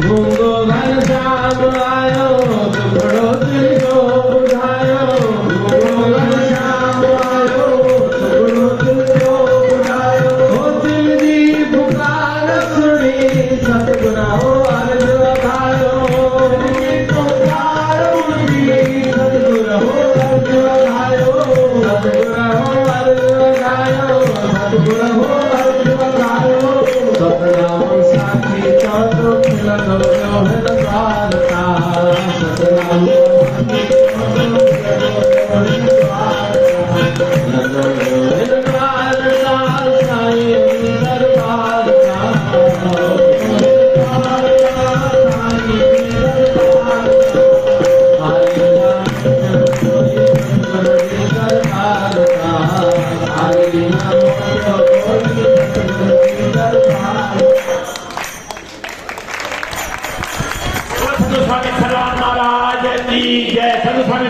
मूंगो घर शाम आयो टुकड़ो दिल जो बुझायो मूंगो घर शाम आयो टुकड़ो दिल जो बुझायो हो दिल दी पुकार सुनी सतगुरु हो अर्ज वधायो दिल दी पुकार सुनी सतगुरु हो अर्ज वधायो सतगुरु हो अर्ज वधायो सतगुरु हो अर्ज वधायो सतनाम साखी चौथो खिलन जोहन द्वारका सतनाम स्वामी खरवान महाराज की जय। साधु स्वामी